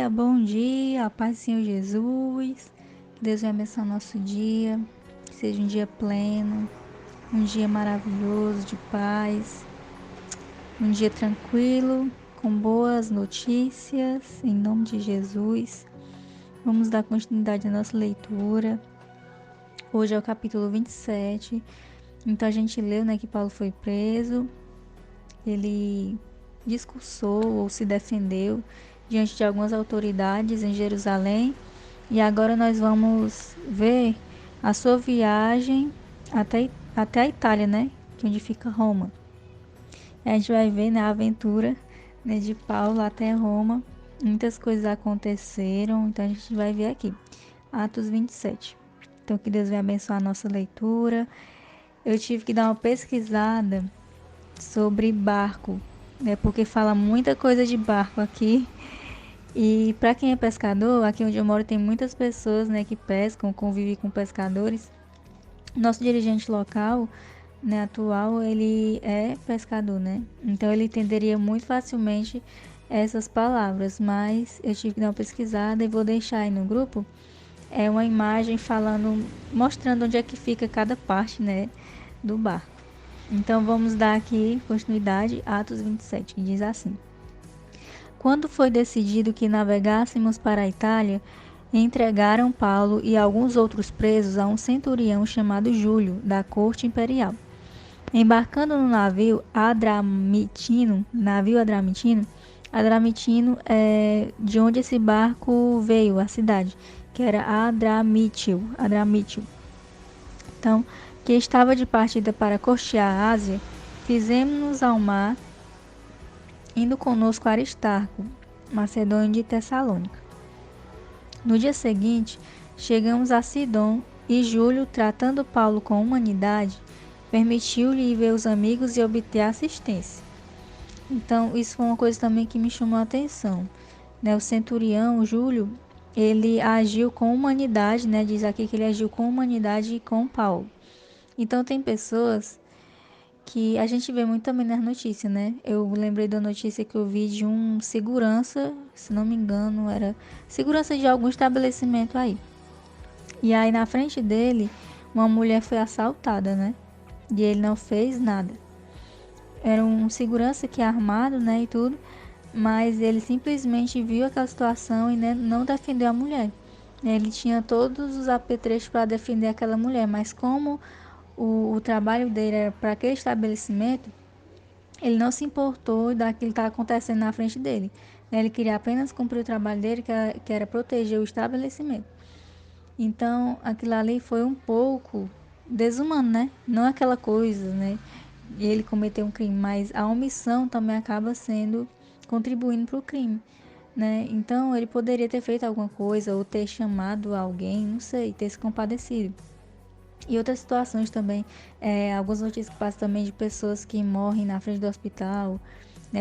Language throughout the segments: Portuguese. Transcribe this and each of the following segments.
bom dia, a paz do Senhor Jesus. Que Deus venha abençoar o nosso dia, que seja um dia pleno, um dia maravilhoso de paz, um dia tranquilo, com boas notícias, em nome de Jesus. Vamos dar continuidade à nossa leitura. Hoje é o capítulo 27. Então a gente leu, que Paulo foi preso, ele discursou ou se defendeu diante de algumas autoridades em Jerusalém. E agora nós vamos ver a sua viagem até a Itália, que é onde fica Roma. A gente vai ver, a aventura, de Paulo até Roma. Muitas coisas aconteceram, então a gente vai ver aqui. Atos 27. Então que Deus venha abençoar a nossa leitura. Eu tive que dar uma pesquisada sobre barco, porque fala muita coisa de barco aqui. E para quem é pescador, aqui onde eu moro tem muitas pessoas, que pescam, convivem com pescadores. Nosso dirigente local, atual, ele é pescador, Então ele entenderia muito facilmente essas palavras, mas eu tive que dar uma pesquisada e vou deixar aí no grupo uma imagem falando, mostrando onde é que fica cada parte, do barco. Então vamos dar aqui continuidade, Atos 27, que diz assim: Quando foi decidido que navegássemos para a Itália, entregaram Paulo e alguns outros presos a um centurião chamado Júlio, da corte imperial. Embarcando no navio Adramitino, Adramitino é de onde esse barco veio, a cidade, que era Adramitio. Então, que estava de partida para costear a Ásia, fizemos-nos ao mar, indo conosco Aristarco, macedônio de Tessalônica. No dia seguinte, chegamos a Sidom e Júlio, tratando Paulo com humanidade, permitiu-lhe ir ver os amigos e obter assistência. Então, isso foi uma coisa também que me chamou a atenção. O centurião, Júlio, ele agiu com humanidade, diz aqui que ele agiu com humanidade com Paulo. Então, tem pessoas que a gente vê muito também nas notícias, Eu lembrei da notícia que eu vi de um segurança, se não me engano, era segurança de algum estabelecimento aí. E aí na frente dele, uma mulher foi assaltada, E ele não fez nada. Era um segurança que é armado, e tudo, mas ele simplesmente viu aquela situação e não defendeu a mulher. Ele tinha todos os apetrechos para defender aquela mulher, mas como o trabalho dele era para aquele estabelecimento, ele não se importou daquilo que estava acontecendo na frente dele. Ele queria apenas cumprir o trabalho dele, que era proteger o estabelecimento. Então, aquilo ali foi um pouco desumano, Não aquela coisa, Ele cometeu um crime, mas a omissão também acaba sendo contribuindo para o crime, Então, ele poderia ter feito alguma coisa ou ter chamado alguém, não sei, ter se compadecido. E outras situações também, algumas notícias que passam também de pessoas que morrem na frente do hospital,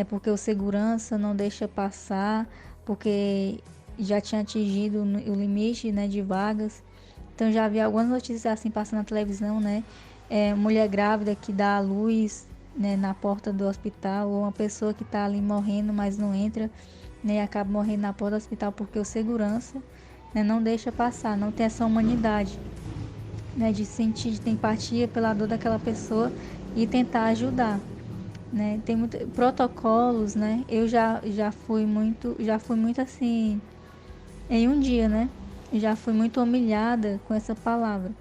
porque o segurança não deixa passar, porque já tinha atingido o limite, de vagas. Então já vi algumas notícias assim passando na televisão, mulher grávida que dá à luz, na porta do hospital, ou uma pessoa que está ali morrendo, mas não entra, e acaba morrendo na porta do hospital porque o segurança, não deixa passar, não tem essa humanidade, de sentir, de ter empatia pela dor daquela pessoa e tentar ajudar, Tem muitos protocolos, Eu já fui muito assim em um dia, Já fui muito humilhada com essa palavra,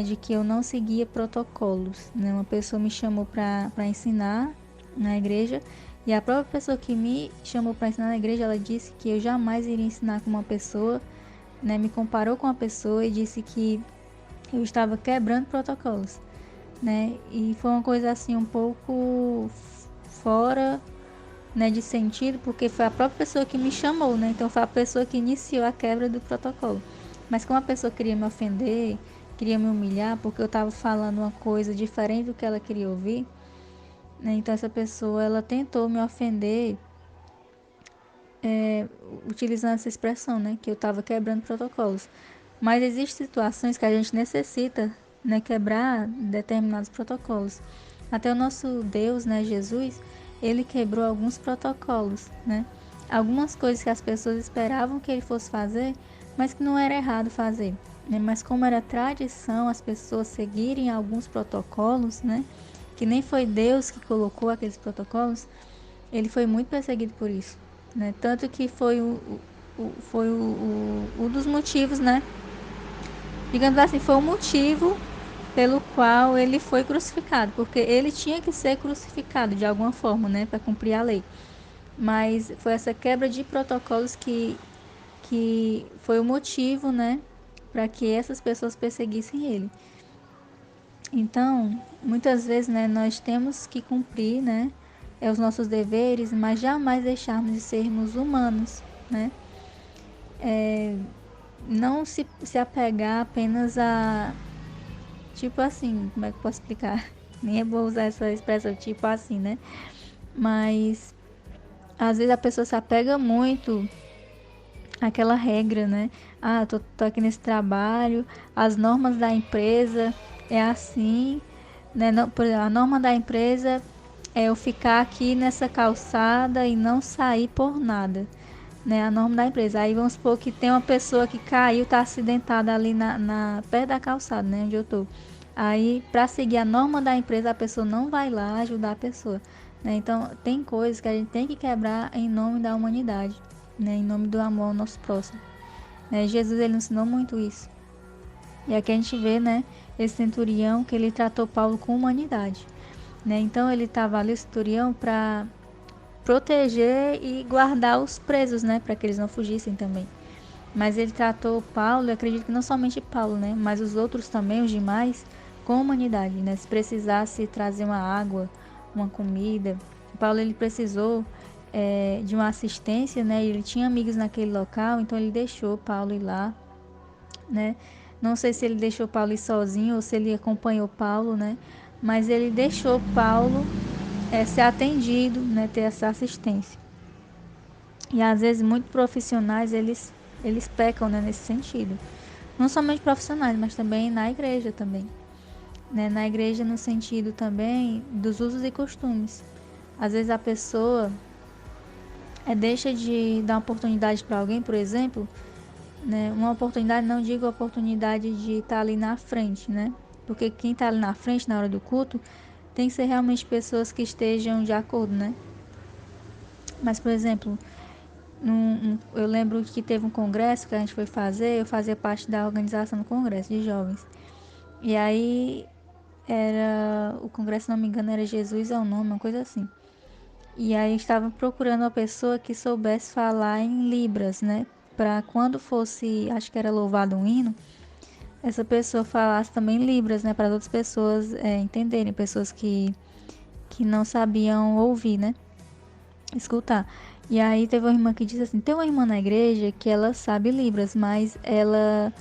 de que eu não seguia protocolos, Uma pessoa me chamou para ensinar na igreja e a própria pessoa que me chamou para ensinar na igreja, ela disse que eu jamais iria ensinar com uma pessoa, Me comparou com uma pessoa e disse que eu estava quebrando protocolos, E foi uma coisa assim um pouco fora, de sentido, porque foi a própria pessoa que me chamou, Então foi a pessoa que iniciou a quebra do protocolo. Mas como a pessoa queria me ofender, queria me humilhar, porque eu estava falando uma coisa diferente do que ela queria ouvir, Então essa pessoa, ela tentou me ofender, utilizando essa expressão, que eu estava quebrando protocolos. Mas existem situações que a gente necessita, quebrar determinados protocolos. Até o nosso Deus, Jesus, ele quebrou alguns protocolos, algumas coisas que as pessoas esperavam que ele fosse fazer, mas que não era errado fazer, né? Mas como era tradição as pessoas seguirem alguns protocolos, né? Que nem foi Deus que colocou aqueles protocolos, ele foi muito perseguido por isso, né? Tanto que foi um dos motivos, né? Digamos assim, foi o motivo pelo qual ele foi crucificado, porque ele tinha que ser crucificado de alguma forma, né, para cumprir a lei. Mas foi essa quebra de protocolos que foi o motivo, né, para que essas pessoas perseguissem ele. Então, muitas vezes, né, nós temos que cumprir, né, os nossos deveres, mas jamais deixarmos de sermos humanos, né? Não se apegar apenas a, tipo assim, como é que eu posso explicar? Nem é bom usar essa expressão, tipo assim, né? Mas às vezes a pessoa se apega muito àquela regra, né? Ah, tô aqui nesse trabalho, as normas da empresa é assim, né? Não, por exemplo, a norma da empresa é eu ficar aqui nessa calçada e não sair por nada, né? A norma da empresa. Aí vamos supor que tem uma pessoa que caiu, tá acidentada ali perto da calçada, né? Onde eu tô. Aí, para seguir a norma da empresa, a pessoa não vai lá ajudar a pessoa, né? Então, tem coisas que a gente tem que quebrar em nome da humanidade, né? Em nome do amor ao nosso próximo, né? Jesus, ele ensinou muito isso. E aqui a gente vê, né? Esse centurião que ele tratou Paulo com humanidade, né? Então, ele estava ali, o centurião, para proteger e guardar os presos, né? Para que eles não fugissem também. Mas ele tratou Paulo, eu acredito que não somente Paulo, né? Mas os outros também, os demais, com humanidade, né? Se precisasse trazer uma água, uma comida. Paulo, ele precisou de uma assistência, né? Ele tinha amigos naquele local, então ele deixou Paulo ir lá, né? Não sei se ele deixou Paulo ir sozinho ou se ele acompanhou Paulo, né? Mas ele deixou Paulo ser atendido, né? Ter essa assistência. E às vezes muitos profissionais, eles pecam, né? Nesse sentido. Não somente profissionais, mas também na igreja também, né? Na igreja no sentido também dos usos e costumes. Às vezes a pessoa deixa de dar uma oportunidade para alguém, por exemplo, né? Uma oportunidade, não digo a oportunidade de estar ali na frente, né? Porque quem está ali na frente na hora do culto tem que ser realmente pessoas que estejam de acordo, né? Mas, por exemplo, eu lembro que teve um congresso que a gente foi fazer, eu fazia parte da organização do congresso de jovens. E aí o congresso, se não me engano, era Jesus é o nome, uma coisa assim. E aí estava procurando uma pessoa que soubesse falar em libras, né? Para quando fosse, acho que era louvado um hino, essa pessoa falasse também libras, né? Para as outras pessoas entenderem, pessoas que não sabiam ouvir, né? Escutar. E aí teve uma irmã que disse assim, tem uma irmã na igreja que ela sabe libras, mas ela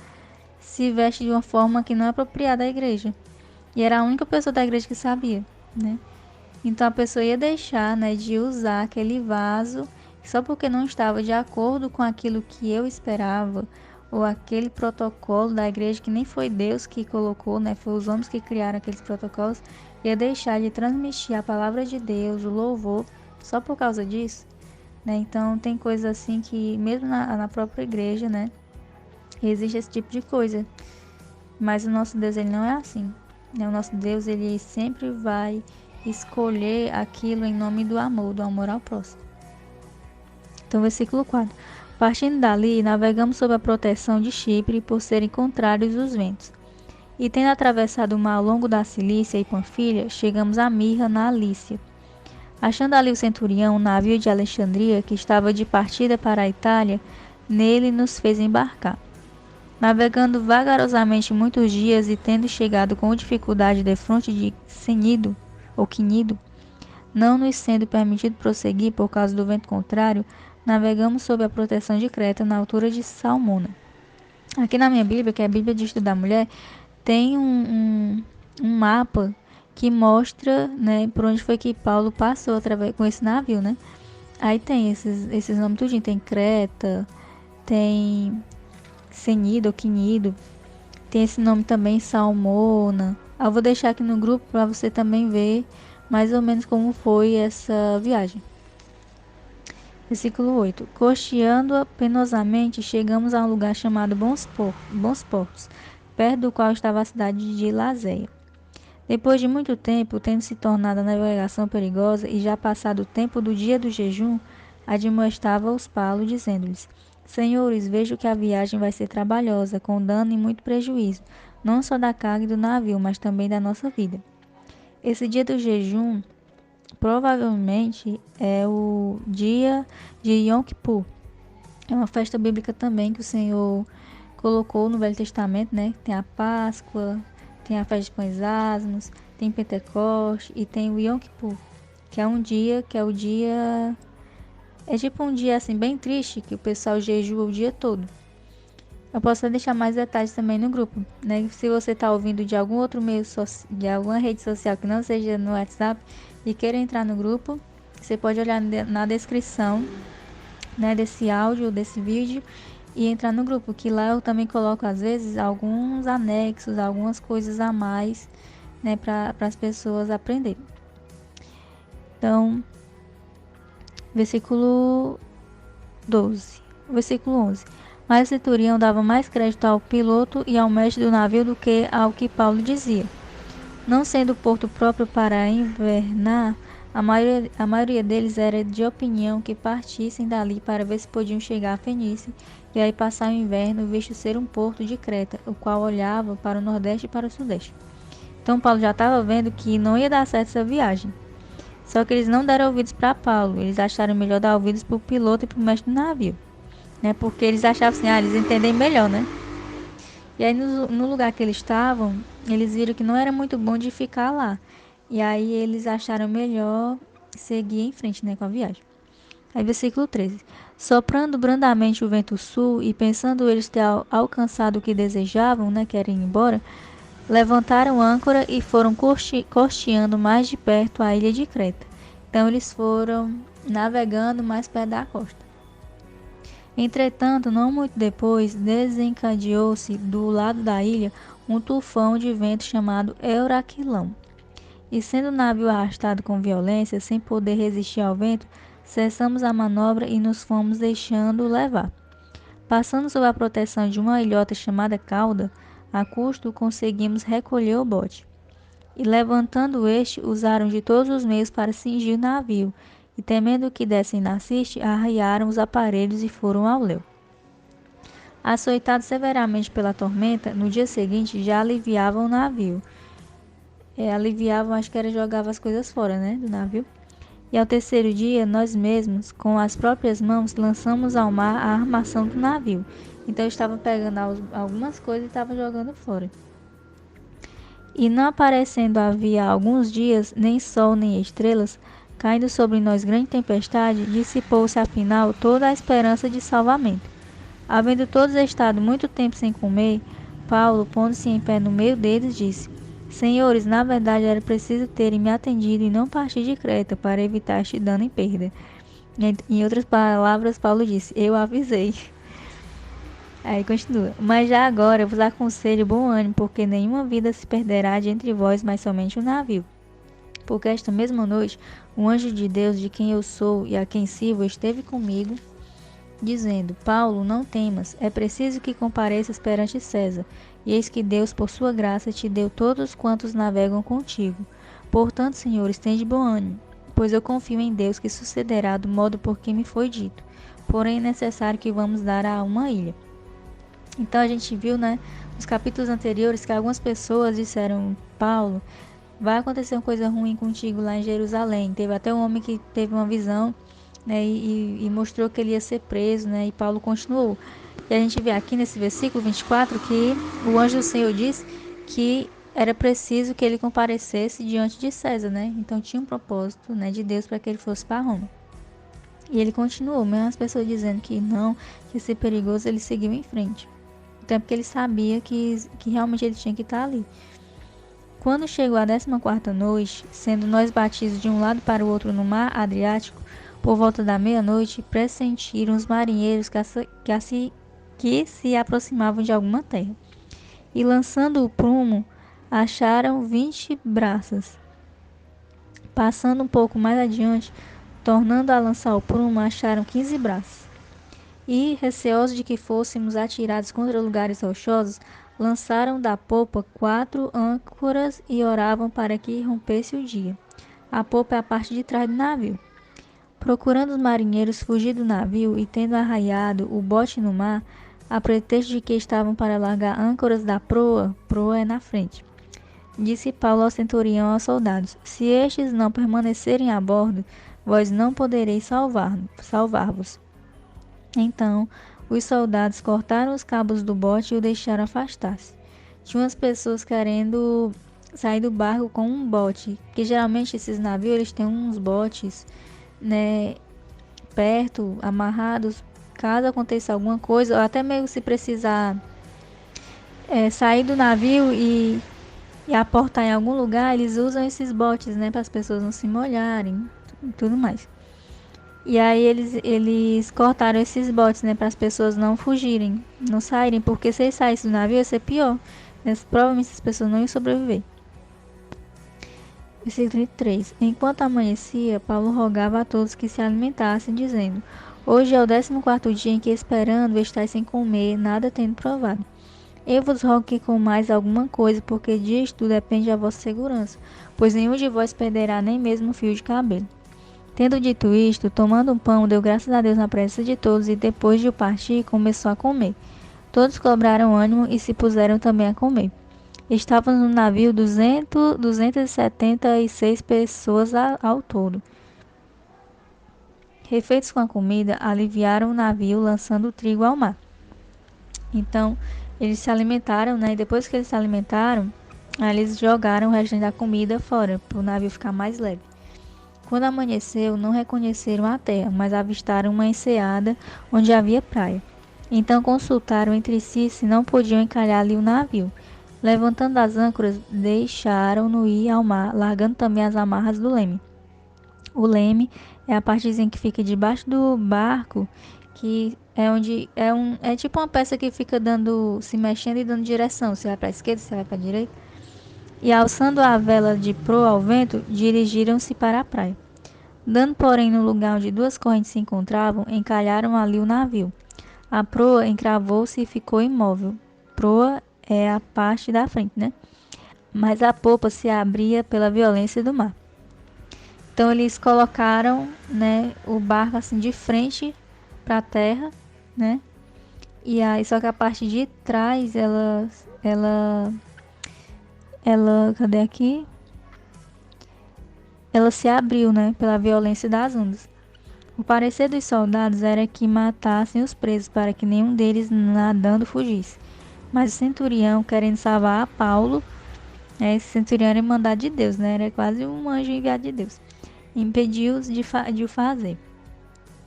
se veste de uma forma que não é apropriada à igreja. E era a única pessoa da igreja que sabia, né? Então a pessoa ia deixar, né, de usar aquele vaso só porque não estava de acordo com aquilo que eu esperava ou aquele protocolo da igreja que nem foi Deus que colocou, né? Foi os homens que criaram aqueles protocolos. Ia deixar de transmitir a palavra de Deus, o louvor, só por causa disso, né? Então tem coisas assim que mesmo na própria igreja, né, existe esse tipo de coisa. Mas o nosso Deus, ele não é assim, né? O nosso Deus, ele sempre vai escolher aquilo em nome do amor ao próximo. Então, versículo 4. Partindo dali, navegamos sob a proteção de Chipre por serem contrários os ventos. E tendo atravessado o mar ao longo da Cilícia e Panfilha, chegamos a Mirra, na Alícia. Achando ali o centurião, um navio de Alexandria, que estava de partida para a Itália, nele nos fez embarcar. Navegando vagarosamente muitos dias e tendo chegado com dificuldade defronte de Cnido, ou Quinido, não nos sendo permitido prosseguir por causa do vento contrário, navegamos sob a proteção de Creta na altura de Salmona. Aqui na minha Bíblia, que é a Bíblia de Estudo da Mulher, tem um mapa que mostra, né, por onde foi que Paulo passou através com esse navio, né? Aí tem esses nomes tudinho, tem Creta, tem Cenido ou Quinido, tem esse nome também, Salmona. Eu vou deixar aqui no grupo para você também ver mais ou menos como foi essa viagem. Versículo 8. Costeando penosamente, chegamos a um lugar chamado Bons Portos, perto do qual estava a cidade de Lazéia. Depois de muito tempo, tendo se tornado a navegação perigosa e já passado o tempo do dia do jejum, admoestava-os Paulo, dizendo-lhes: Senhores, vejo que a viagem vai ser trabalhosa, com dano e muito prejuízo, não só da carga e do navio, mas também da nossa vida. Esse dia do jejum provavelmente é o dia de Yom Kippur. É uma festa bíblica também que o Senhor colocou no Velho Testamento, né? Tem a Páscoa, tem a festa de pães asmos, tem Pentecoste e tem o Yom Kippur, que é um dia, que é o dia... É tipo um dia assim bem triste, que o pessoal jejua o dia todo. Eu posso deixar mais detalhes também no grupo, né? Se você está ouvindo de algum outro meio, de alguma rede social que não seja no WhatsApp e queira entrar no grupo, você pode olhar na descrição, né, desse áudio, desse vídeo e entrar no grupo, que lá eu também coloco às vezes alguns anexos, algumas coisas a mais, né, para as pessoas aprenderem. Então, versículo 12, versículo 11. Mas o centurião dava mais crédito ao piloto e ao mestre do navio do que ao que Paulo dizia. Não sendo o porto próprio para invernar, a maioria deles era de opinião que partissem dali para ver se podiam chegar a Fenícia e aí passar o inverno, visto ser um porto de Creta, o qual olhava para o nordeste e para o sudeste. Então Paulo já estava vendo que não ia dar certo essa viagem. Só que eles não deram ouvidos para Paulo, eles acharam melhor dar ouvidos para o piloto e para o mestre do navio, né? Porque eles achavam assim, eles entendem melhor, né? E aí no lugar que eles estavam, eles viram que não era muito bom de ficar lá. E aí eles acharam melhor seguir em frente, né, com a viagem. Aí versículo 13. Soprando brandamente o vento sul e pensando eles ter alcançado o que desejavam, né, querem ir embora, levantaram âncora e foram costeando mais de perto a ilha de Creta. Então eles foram navegando mais perto da costa. Entretanto, não muito depois, desencadeou-se do lado da ilha um tufão de vento chamado Euraquilão. E sendo o navio arrastado com violência, sem poder resistir ao vento, cessamos a manobra e nos fomos deixando levar. Passando sob a proteção de uma ilhota chamada Cauda, a custo conseguimos recolher o bote. E levantando este, usaram de todos os meios para cingir o navio, e temendo que dessem na ciste, arriaram os aparelhos e foram ao léu. Açoitados severamente pela tormenta, no dia seguinte já aliviavam o navio. Aliviavam, acho que era jogavam as coisas fora, né, do navio. E ao terceiro dia, nós mesmos, com as próprias mãos, lançamos ao mar a armação do navio. Então eu estava pegando algumas coisas e estava jogando fora. E não aparecendo havia alguns dias, nem sol nem estrelas, caindo sobre nós grande tempestade, dissipou-se afinal toda a esperança de salvamento. Havendo todos estado muito tempo sem comer, Paulo, pondo-se em pé no meio deles, disse: Senhores, na verdade era preciso terem me atendido e não partir de Creta para evitar este dano e perda. Em outras palavras, Paulo disse: Eu avisei. Aí continua: Mas já agora vos aconselho bom ânimo, porque nenhuma vida se perderá de entre vós, mas somente o navio. Porque esta mesma noite, o anjo de Deus, de quem eu sou e a quem sirvo, esteve comigo, dizendo: Paulo, não temas, é preciso que compareças perante César, e eis que Deus, por sua graça, te deu todos quantos navegam contigo. Portanto, senhores, tende bom ânimo, pois eu confio em Deus que sucederá do modo por que me foi dito. Porém, é necessário que vamos dar a uma ilha. Então a gente viu, né, nos capítulos anteriores que algumas pessoas disseram: Paulo, vai acontecer uma coisa ruim contigo lá em Jerusalém. Teve até um homem que teve uma visão, né, e mostrou que ele ia ser preso, né, e Paulo continuou. E a gente vê aqui nesse versículo 24 que o anjo do Senhor disse que era preciso que ele comparecesse diante de César, né? Então tinha um propósito, né, de Deus para que ele fosse para Roma. E ele continuou, mesmo as pessoas dizendo que não, que ia ser perigoso, ele seguiu em frente. Então é porque ele sabia que realmente ele tinha que estar ali. Quando chegou a 14ª noite, sendo nós batidos de um lado para o outro no mar Adriático, por volta da meia-noite, pressentiram os marinheiros que se aproximavam de alguma terra. E lançando o prumo, acharam 20 braças. Passando um pouco mais adiante, tornando a lançar o prumo, acharam 15 braços. E, receosos de que fôssemos atirados contra lugares rochosos, lançaram da popa 4 âncoras e oravam para que rompesse o dia. A popa é a parte de trás do navio. Procurando os marinheiros fugir do navio e tendo arraiado o bote no mar, a pretexto de que estavam para largar âncoras da proa, proa é na frente. Disse Paulo ao centurião e aos soldados: Se estes não permanecerem a bordo, vós não podereis salvar-vos. Então, os soldados cortaram os cabos do bote e o deixaram afastar-se. Tinha umas pessoas querendo sair do barco com um bote, que geralmente esses navios eles têm uns botes, né, perto, amarrados, caso aconteça alguma coisa, ou até mesmo se precisar sair do navio e aportar em algum lugar, eles usam esses botes, né, para as pessoas não se molharem e tudo mais. E aí eles cortaram esses botes, né, para as pessoas não fugirem, não saírem, porque se eles saíssem do navio ia ser pior. Provavelmente essas pessoas não iam sobreviver. Versículo 33. Enquanto amanhecia, Paulo rogava a todos que se alimentassem, dizendo: Hoje é o 14º dia em que, esperando, estáis sem comer, nada tendo provado. Eu vos rogo que comais alguma coisa, porque disto depende a vossa segurança, pois nenhum de vós perderá nem mesmo um fio de cabelo. Tendo dito isto, tomando um pão, deu graças a Deus na presença de todos, e depois de o partir, começou a comer. Todos cobraram ânimo e se puseram também a comer. Estavam no navio 276 pessoas ao todo. Refeitos com a comida, aliviaram o navio, lançando o trigo ao mar. Então, eles se alimentaram, né? E depois que eles se alimentaram, eles jogaram o restante da comida fora, para o navio ficar mais leve. Quando amanheceu, não reconheceram a terra, mas avistaram uma enseada onde havia praia. Então consultaram entre si se não podiam encalhar ali o navio. Levantando as âncoras, deixaram-no ir ao mar, largando também as amarras do leme. O leme é a partezinha que fica debaixo do barco, que é onde é tipo uma peça que fica se mexendo e dando direção. Você vai para a esquerda, você vai para a direita. E alçando a vela de proa ao vento, dirigiram-se para a praia. Dando, porém, no lugar onde duas correntes se encontravam, encalharam ali o navio. A proa encravou-se e ficou imóvel. Proa é a parte da frente, né? Mas a popa se abria pela violência do mar. Então eles colocaram, né, o barco assim de frente para a terra, né? E aí só que a parte de trás cadê aqui? Ela se abriu, né, pela violência das ondas. O parecer dos soldados era que matassem os presos para que nenhum deles nadando fugisse. Mas o centurião, querendo salvar a Paulo, esse centurião era mandado de Deus, né? Era quase um anjo enviado de Deus. Impediu-os de o fazer.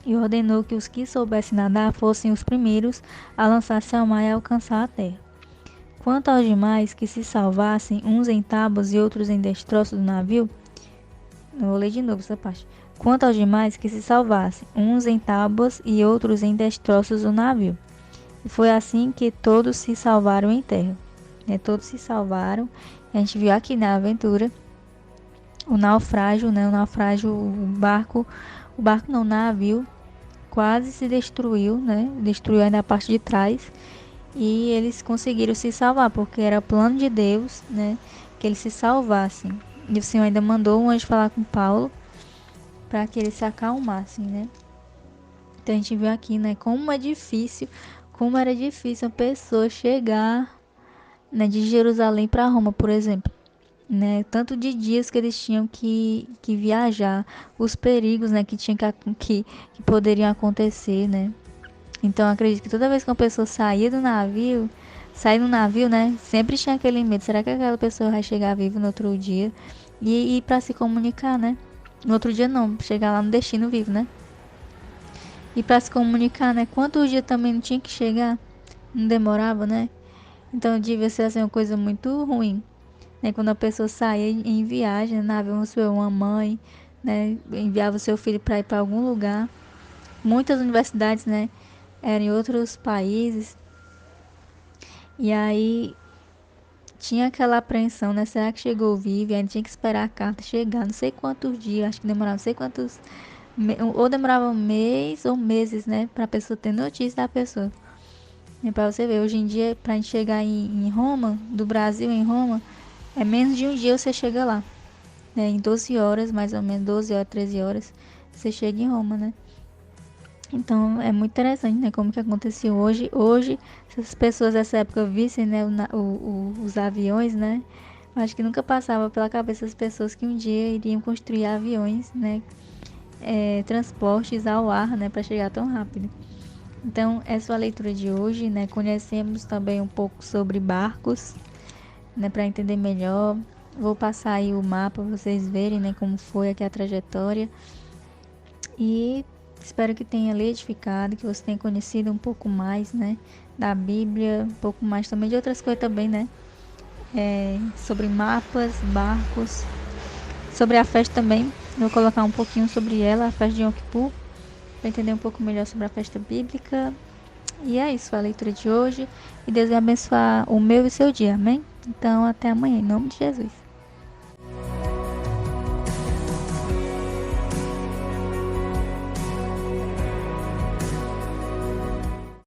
E ordenou que os que soubessem nadar fossem os primeiros a lançar-se ao mar e alcançar a terra. Quanto aos demais que se salvassem, uns em tábuas e outros em destroços do navio, eu vou ler de novo essa parte. Quanto aos demais que se salvassem, uns em tábuas e outros em destroços do navio. E foi assim que todos se salvaram em terra. Todos se salvaram. A gente viu aqui na aventura o naufrágio, né? O navio quase se destruiu, né? Destruiu ainda a parte de trás. E eles conseguiram se salvar, porque era plano de Deus, né? Que eles se salvassem. E o Senhor ainda mandou um anjo falar com Paulo para que eles se acalmassem, né? Então a gente viu aqui, né? Como era difícil a pessoa chegar, né, de Jerusalém para Roma, por exemplo. Né? Tanto de dias que eles tinham que viajar, os perigos, né, que poderiam acontecer, né? Então eu acredito que toda vez que uma pessoa saía do navio, né, sempre tinha aquele medo, será que aquela pessoa vai chegar viva no outro dia? E para se comunicar, né? No outro dia não, chegar lá no destino vivo, né? E para se comunicar, né? Quantos dias também não tinha que chegar? Não demorava, né? Então devia ser assim uma coisa muito ruim, né? Quando a pessoa saía em viagem, né? Havia uma mãe, né? Enviava o seu filho para ir para algum lugar. Muitas universidades, né? Eram em outros países. E aí tinha aquela apreensão, né? Será que chegou vivo? E aí tinha que esperar a carta chegar, não sei quantos dias, acho que demorava não sei quantos ou demorava um mês ou meses, né, pra pessoa ter notícia da pessoa. E pra você ver, hoje em dia, pra gente chegar em Roma, do Brasil em Roma, é menos de um dia você chega lá, né, em 12 horas, mais ou menos, 12 horas, 13 horas, você chega em Roma, né. Então é muito interessante, né, como que aconteceu hoje, se as pessoas dessa época vissem, né, os aviões, né, acho que nunca passava pela cabeça das pessoas que um dia iriam construir aviões, né, transportes ao ar, né, para chegar tão rápido. Então, essa é a leitura de hoje, né? Conhecemos também um pouco sobre barcos, né, para entender melhor. Vou passar aí o mapa para vocês verem, né, como foi aqui a trajetória. E espero que tenha lhe edificado, que você tenha conhecido um pouco mais, né, da Bíblia, um pouco mais também de outras coisas também, né? Sobre mapas, barcos, sobre a festa também. Vou colocar um pouquinho sobre ela, a festa de Yom Kippur, para entender um pouco melhor sobre a festa bíblica. E é isso, a leitura de hoje. E Deus vai abençoar o meu e o seu dia, amém? Então, até amanhã, em nome de Jesus.